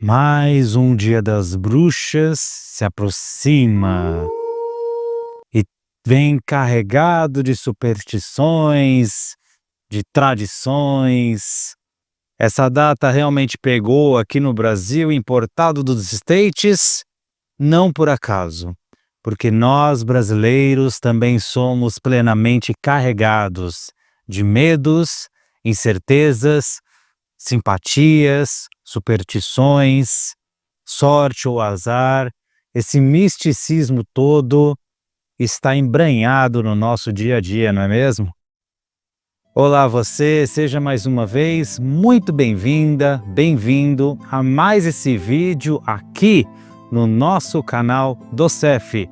Mais um Dia das Bruxas se aproxima e vem carregado de superstições, de tradições. Essa data realmente pegou aqui no Brasil, importado dos States, não por acaso, porque nós brasileiros também somos plenamente carregados de medos, incertezas, simpatias, superstições, sorte ou azar. Esse misticismo todo está embranhado no nosso dia a dia, não é mesmo? Olá você, seja mais uma vez muito bem-vinda, bem-vindo a mais esse vídeo aqui no nosso canal do CEF.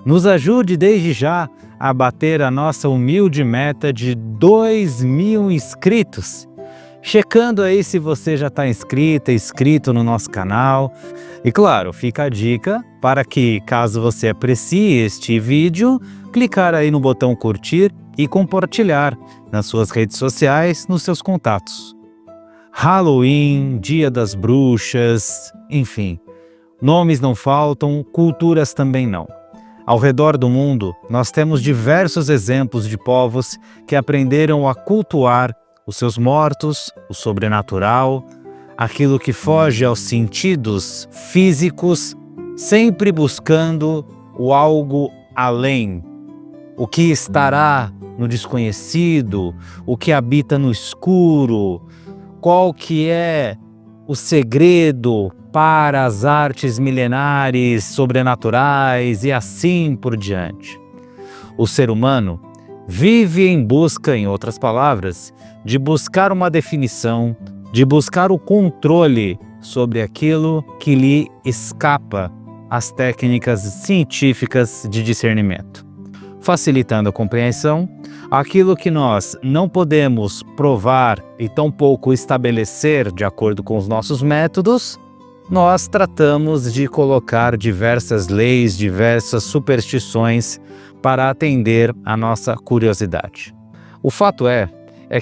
Nos ajude desde já a bater a nossa humilde meta de 2.000 inscritos. Checando aí se você já está inscrito no nosso canal. E claro, fica a dica para que, caso você aprecie este vídeo, clicar aí no botão curtir e compartilhar nas suas redes sociais, nos seus contatos. Halloween, Dia das Bruxas, enfim, nomes não faltam, culturas também não. Ao redor do mundo, nós temos diversos exemplos de povos que aprenderam a cultuar os seus mortos, o sobrenatural, aquilo que foge aos sentidos físicos, sempre buscando o algo além, o que estará no desconhecido, o que habita no escuro, qual que é o segredo para as artes milenares, sobrenaturais e assim por diante. O ser humano vive em busca, em outras palavras, de buscar uma definição, de buscar o controle sobre aquilo que lhe escapa às técnicas científicas de discernimento. Facilitando a compreensão, aquilo que nós não podemos provar e tampouco estabelecer de acordo com os nossos métodos, nós tratamos de colocar diversas leis, diversas superstições para atender a nossa curiosidade. O fato é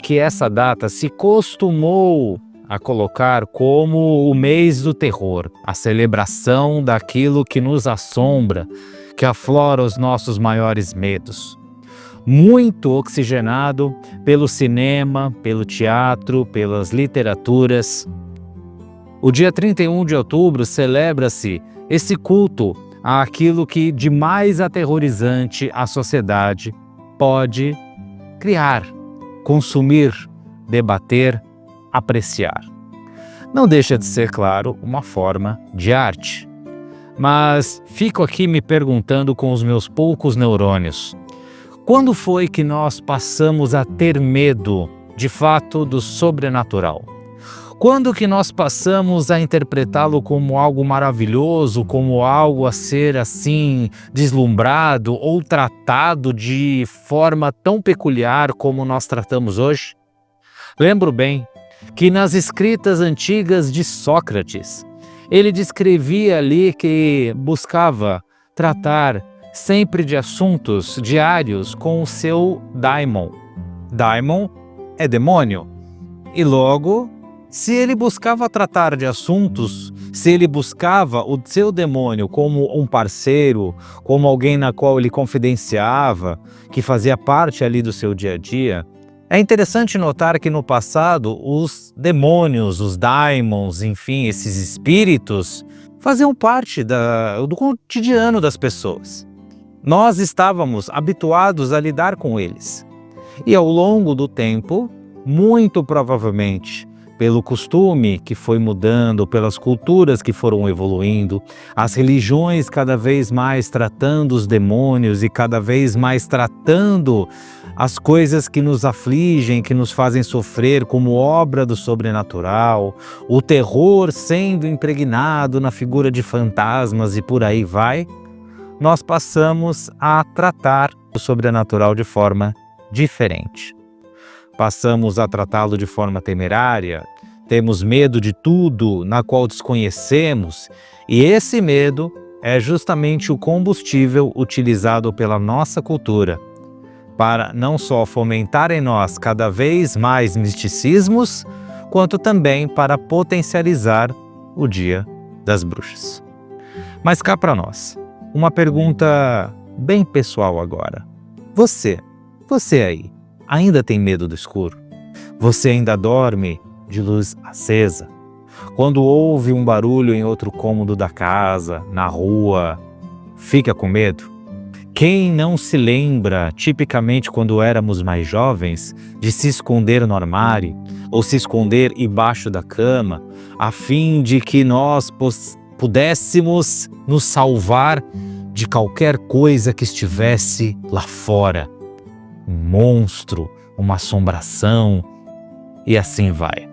que essa data se costumou a colocar como o mês do terror, a celebração daquilo que nos assombra, que aflora os nossos maiores medos. Muito oxigenado pelo cinema, pelo teatro, pelas literaturas. O dia 31 de outubro celebra-se esse culto àquilo que de mais aterrorizante a sociedade pode criar, consumir, debater, apreciar. Não deixa de ser, claro, uma forma de arte. Mas fico aqui me perguntando com os meus poucos neurônios, quando foi que nós passamos a ter medo, de fato, do sobrenatural? Quando que nós passamos a interpretá-lo como algo maravilhoso, como algo a ser assim deslumbrado ou tratado de forma tão peculiar como nós tratamos hoje? Lembro bem que nas escritas antigas de Sócrates, ele descrevia ali que buscava tratar sempre de assuntos diários com o seu daimon. Daimon é demônio. E logo, se ele buscava tratar de assuntos, se ele buscava o seu demônio como um parceiro, como alguém na qual ele confidenciava, que fazia parte ali do seu dia a dia, é interessante notar que no passado os demônios, os daimons, enfim, esses espíritos, faziam parte do cotidiano das pessoas. Nós estávamos habituados a lidar com eles. E ao longo do tempo, muito provavelmente, pelo costume que foi mudando, pelas culturas que foram evoluindo, as religiões cada vez mais tratando os demônios e cada vez mais tratando as coisas que nos afligem, que nos fazem sofrer como obra do sobrenatural, o terror sendo impregnado na figura de fantasmas e por aí vai, nós passamos a tratar o sobrenatural de forma diferente. Passamos a tratá-lo de forma temerária, temos medo de tudo na qual desconhecemos, e esse medo é justamente o combustível utilizado pela nossa cultura para não só fomentar em nós cada vez mais misticismos, quanto também para potencializar o Dia das Bruxas. Mas cá para nós, uma pergunta bem pessoal agora. Você aí, ainda tem medo do escuro? Você ainda dorme de luz acesa? Quando ouve um barulho em outro cômodo da casa, na rua, fica com medo? Quem não se lembra, tipicamente quando éramos mais jovens, de se esconder no armário ou se esconder embaixo da cama, a fim de que nós pudéssemos nos salvar de qualquer coisa que estivesse lá fora? Um monstro, uma assombração, e assim vai.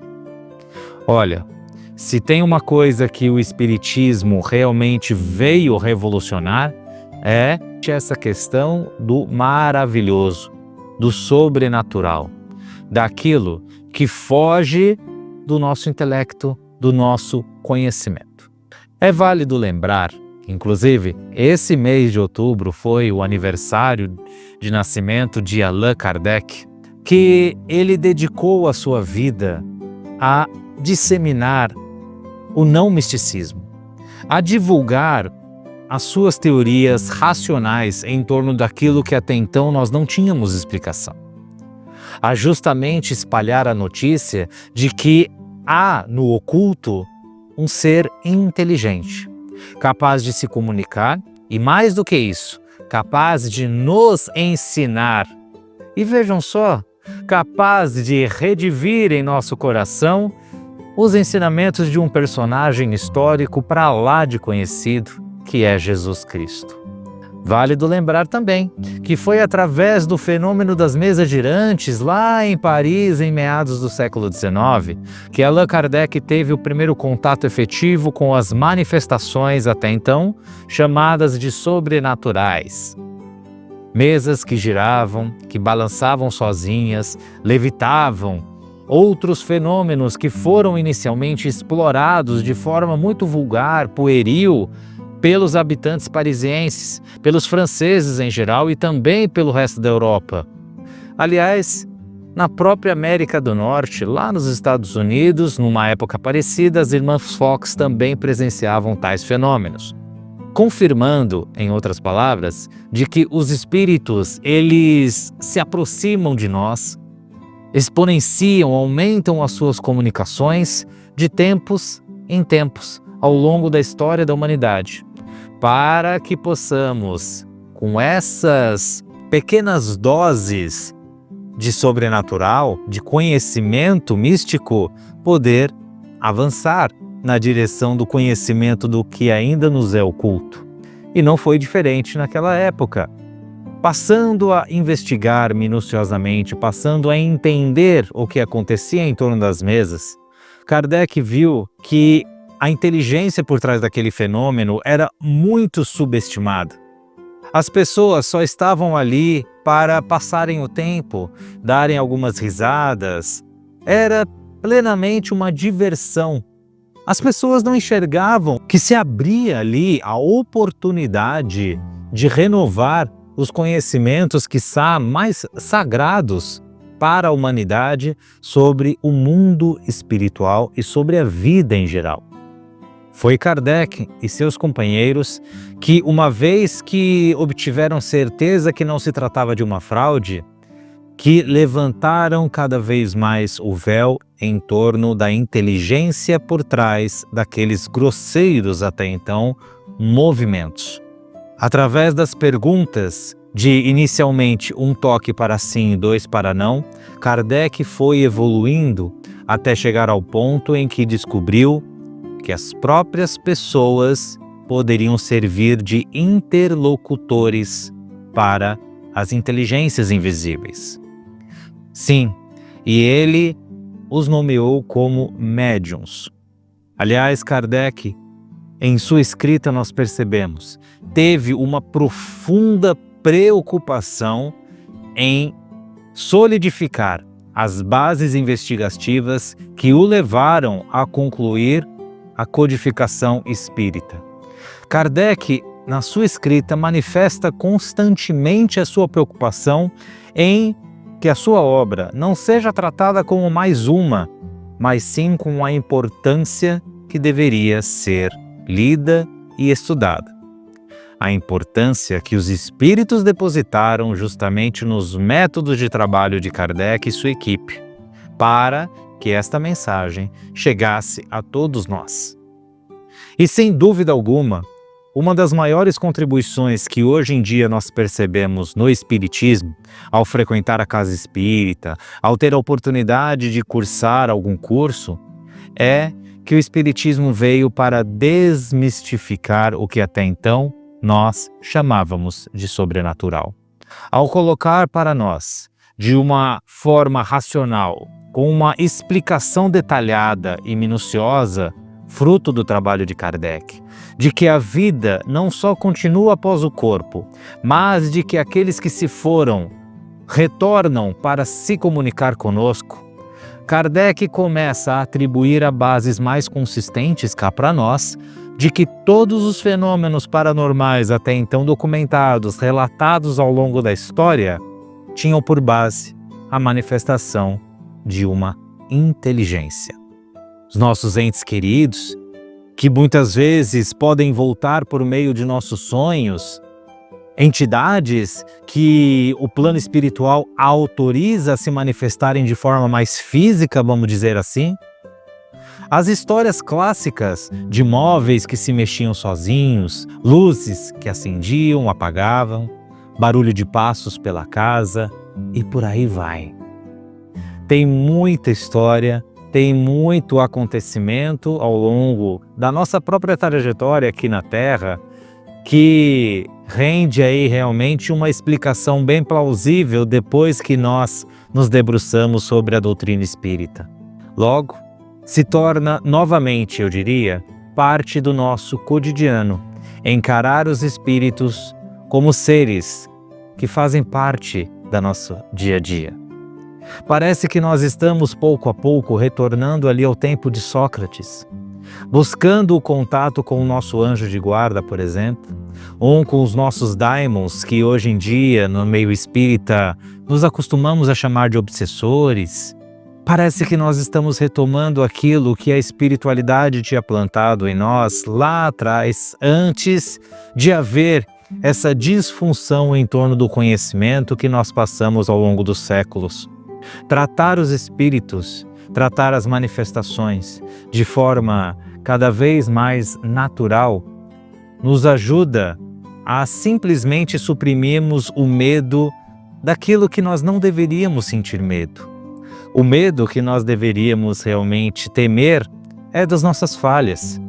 Olha, se tem uma coisa que o Espiritismo realmente veio revolucionar, é essa questão do maravilhoso, do sobrenatural, daquilo que foge do nosso intelecto, do nosso conhecimento. É válido lembrar, inclusive, esse mês de outubro foi o aniversário de nascimento de Allan Kardec, que ele dedicou a sua vida a disseminar o não misticismo, a divulgar as suas teorias racionais em torno daquilo que até então nós não tínhamos explicação, a justamente espalhar a notícia de que há no oculto um ser inteligente, capaz de se comunicar e, mais do que isso, capaz de nos ensinar. E vejam só, capaz de redivir em nosso coração os ensinamentos de um personagem histórico para lá de conhecido, que é Jesus Cristo. Válido lembrar também que foi através do fenômeno das mesas girantes, lá em Paris, em meados do século XIX, que Allan Kardec teve o primeiro contato efetivo com as manifestações até então chamadas de sobrenaturais. Mesas que giravam, que balançavam sozinhas, levitavam, outros fenômenos que foram inicialmente explorados de forma muito vulgar, pueril, pelos habitantes parisienses, pelos franceses em geral e também pelo resto da Europa. Aliás, na própria América do Norte, lá nos Estados Unidos, numa época parecida, as irmãs Fox também presenciavam tais fenômenos, confirmando, em outras palavras, de que os espíritos, eles se aproximam de nós, exponenciam, aumentam as suas comunicações de tempos em tempos, ao longo da história da humanidade, para que possamos, com essas pequenas doses de sobrenatural, de conhecimento místico, poder avançar na direção do conhecimento do que ainda nos é oculto. E não foi diferente naquela época. Passando a investigar minuciosamente, passando a entender o que acontecia em torno das mesas, Kardec viu que a inteligência por trás daquele fenômeno era muito subestimada. As pessoas só estavam ali para passarem o tempo, darem algumas risadas. Era plenamente uma diversão. As pessoas não enxergavam que se abria ali a oportunidade de renovar os conhecimentos, quiçá mais sagrados para a humanidade, sobre o mundo espiritual e sobre a vida em geral. Foi Kardec e seus companheiros que, uma vez que obtiveram certeza que não se tratava de uma fraude, que levantaram cada vez mais o véu em torno da inteligência por trás daqueles grosseiros até então movimentos. Através das perguntas de inicialmente um toque para sim e dois para não, Kardec foi evoluindo até chegar ao ponto em que descobriu que as próprias pessoas poderiam servir de interlocutores para as inteligências invisíveis. Sim, e ele os nomeou como médiuns. Aliás, Kardec, em sua escrita nós percebemos, teve uma profunda preocupação em solidificar as bases investigativas que o levaram a concluir a codificação espírita. Kardec, na sua escrita, manifesta constantemente a sua preocupação em que a sua obra não seja tratada como mais uma, mas sim com a importância que deveria ser lida e estudada. A importância que os espíritos depositaram justamente nos métodos de trabalho de Kardec e sua equipe, para que esta mensagem chegasse a todos nós. E sem dúvida alguma, uma das maiores contribuições que hoje em dia nós percebemos no Espiritismo, ao frequentar a casa espírita, ao ter a oportunidade de cursar algum curso, é que o Espiritismo veio para desmistificar o que até então nós chamávamos de sobrenatural. Ao colocar para nós, de uma forma racional, com uma explicação detalhada e minuciosa, fruto do trabalho de Kardec, de que a vida não só continua após o corpo, mas de que aqueles que se foram retornam para se comunicar conosco, Kardec começa a atribuir a bases mais consistentes cá para nós, de que todos os fenômenos paranormais até então documentados, relatados ao longo da história, tinham por base a manifestação de uma inteligência. Os nossos entes queridos, que muitas vezes podem voltar por meio de nossos sonhos, entidades que o plano espiritual autoriza a se manifestarem de forma mais física, vamos dizer assim. As histórias clássicas de móveis que se mexiam sozinhos, luzes que acendiam, apagavam, barulho de passos pela casa e por aí vai. Tem muita história, tem muito acontecimento ao longo da nossa própria trajetória aqui na Terra que rende aí realmente uma explicação bem plausível depois que nós nos debruçamos sobre a doutrina espírita. Logo, se torna novamente, eu diria, parte do nosso cotidiano, encarar os espíritos como seres que fazem parte da nosso dia a dia. Parece que nós estamos pouco a pouco retornando ali ao tempo de Sócrates, buscando o contato com o nosso anjo de guarda, por exemplo, ou com os nossos daimons, que hoje em dia, no meio espírita, nos acostumamos a chamar de obsessores. Parece que nós estamos retomando aquilo que a espiritualidade tinha plantado em nós lá atrás, antes de haver essa disfunção em torno do conhecimento que nós passamos ao longo dos séculos. Tratar os espíritos, tratar as manifestações de forma cada vez mais natural, nos ajuda a simplesmente suprimirmos o medo daquilo que nós não deveríamos sentir medo. O medo que nós deveríamos realmente temer é das nossas falhas,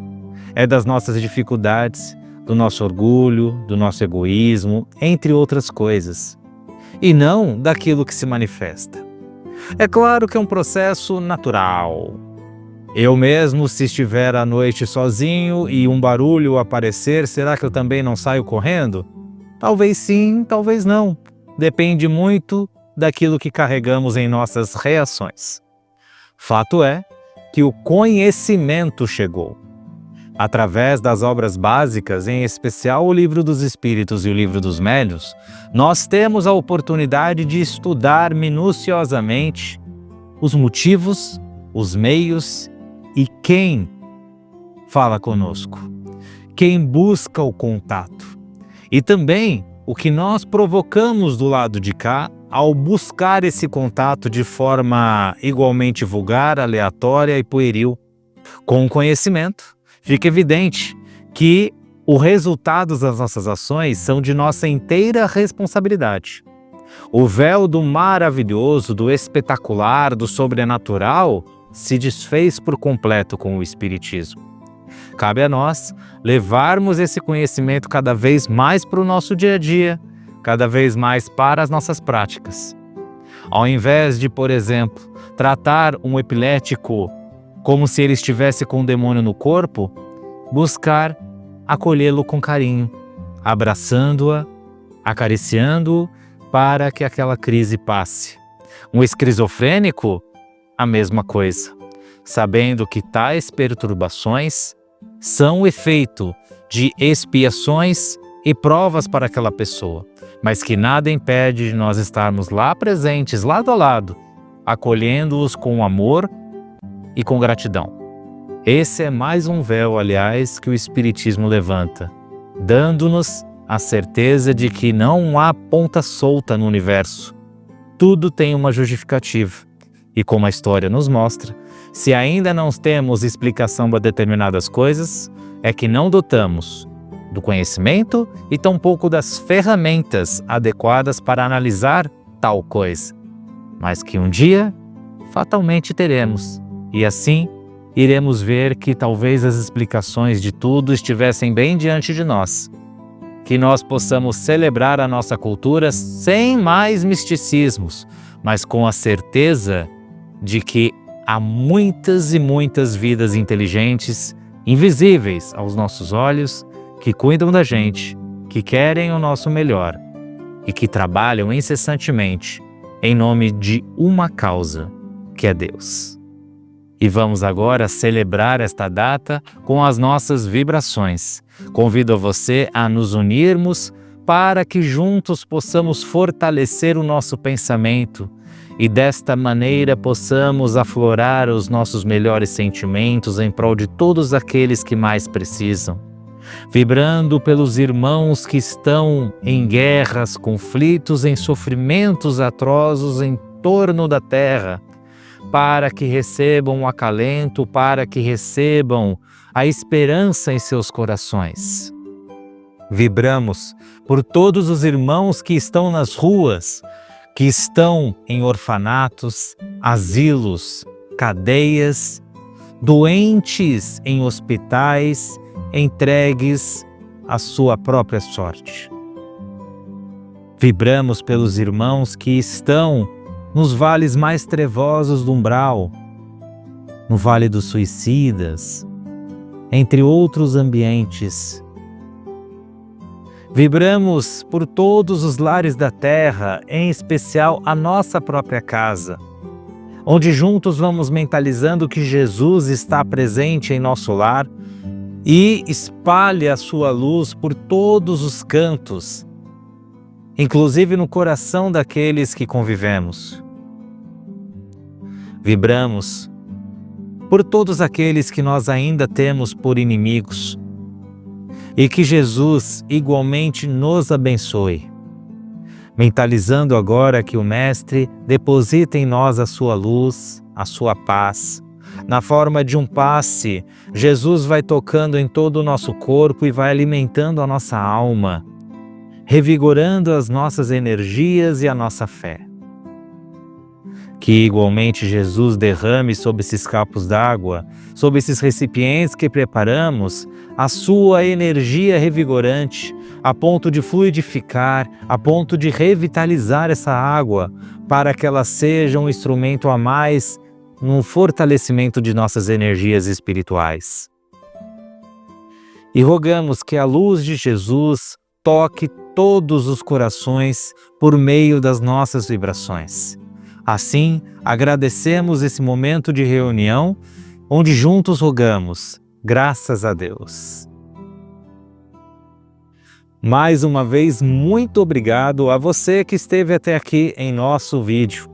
é das nossas dificuldades, do nosso orgulho, do nosso egoísmo, entre outras coisas, e não daquilo que se manifesta. É claro que é um processo natural. Eu mesmo, se estiver à noite sozinho e um barulho aparecer, será que eu também não saio correndo? Talvez sim, talvez não. Depende muito daquilo que carregamos em nossas reações. Fato é que o conhecimento chegou. Através das obras básicas, em especial o Livro dos Espíritos e o Livro dos Médiuns, nós temos a oportunidade de estudar minuciosamente os motivos, os meios e quem fala conosco, quem busca o contato. E também o que nós provocamos do lado de cá ao buscar esse contato de forma igualmente vulgar, aleatória e pueril. Com o conhecimento, fica evidente que os resultados das nossas ações são de nossa inteira responsabilidade. O véu do maravilhoso, do espetacular, do sobrenatural se desfez por completo com o Espiritismo. Cabe a nós levarmos esse conhecimento cada vez mais para o nosso dia a dia, cada vez mais para as nossas práticas. Ao invés de, por exemplo, tratar um epilético como se ele estivesse com um demônio no corpo, buscar acolhê-lo com carinho, abraçando-a, acariciando-o para que aquela crise passe. Um esquizofrênico, a mesma coisa, sabendo que tais perturbações são o efeito de expiações e provas para aquela pessoa, mas que nada impede de nós estarmos lá presentes, lado a lado, acolhendo-os com amor e com gratidão. Esse é mais um véu, aliás, que o Espiritismo levanta, dando-nos a certeza de que não há ponta solta no universo. Tudo tem uma justificativa. E como a história nos mostra, se ainda não temos explicação para determinadas coisas, é que não dotamos do conhecimento e tampouco das ferramentas adequadas para analisar tal coisa, mas que um dia fatalmente teremos, e assim iremos ver que talvez as explicações de tudo estivessem bem diante de nós, que nós possamos celebrar a nossa cultura sem mais misticismos, mas com a certeza de que há muitas e muitas vidas inteligentes, invisíveis aos nossos olhos, que cuidam da gente, que querem o nosso melhor e que trabalham incessantemente em nome de uma causa, que é Deus. E vamos agora celebrar esta data com as nossas vibrações. Convido você a nos unirmos para que juntos possamos fortalecer o nosso pensamento e desta maneira possamos aflorar os nossos melhores sentimentos em prol de todos aqueles que mais precisam, vibrando pelos irmãos que estão em guerras, conflitos, em sofrimentos atrosos em torno da terra, para que recebam o acalento, para que recebam a esperança em seus corações. Vibramos por todos os irmãos que estão nas ruas, que estão em orfanatos, asilos, cadeias, doentes em hospitais, entregues à sua própria sorte. Vibramos pelos irmãos que estão nos vales mais trevosos do umbral, no Vale dos Suicidas, entre outros ambientes. Vibramos por todos os lares da terra, em especial a nossa própria casa, onde juntos vamos mentalizando que Jesus está presente em nosso lar e espalha a sua luz por todos os cantos, inclusive no coração daqueles que convivemos. Vibramos por todos aqueles que nós ainda temos por inimigos, e que Jesus igualmente nos abençoe, mentalizando agora que o Mestre deposita em nós a sua luz, a sua paz. Na forma de um passe, Jesus vai tocando em todo o nosso corpo e vai alimentando a nossa alma, revigorando as nossas energias e a nossa fé. Que igualmente Jesus derrame sobre esses copos d'água, sobre esses recipientes que preparamos, a sua energia revigorante, a ponto de fluidificar, a ponto de revitalizar essa água, para que ela seja um instrumento a mais no fortalecimento de nossas energias espirituais. E rogamos que a luz de Jesus toque todos os corações por meio das nossas vibrações. Assim, agradecemos esse momento de reunião, onde juntos rogamos, graças a Deus. Mais uma vez, muito obrigado a você que esteve até aqui em nosso vídeo.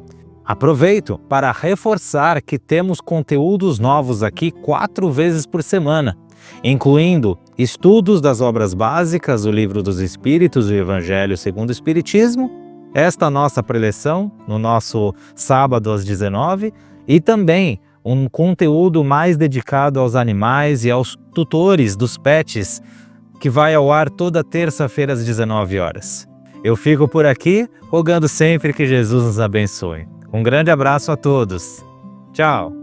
Aproveito para reforçar que temos conteúdos novos aqui 4 vezes por semana, incluindo estudos das obras básicas, o Livro dos Espíritos e o Evangelho segundo o Espiritismo, esta nossa preleção no nosso sábado às 19h e também um conteúdo mais dedicado aos animais e aos tutores dos pets, que vai ao ar toda terça-feira às 19h. Eu fico por aqui, rogando sempre que Jesus nos abençoe. Um grande abraço a todos. Tchau!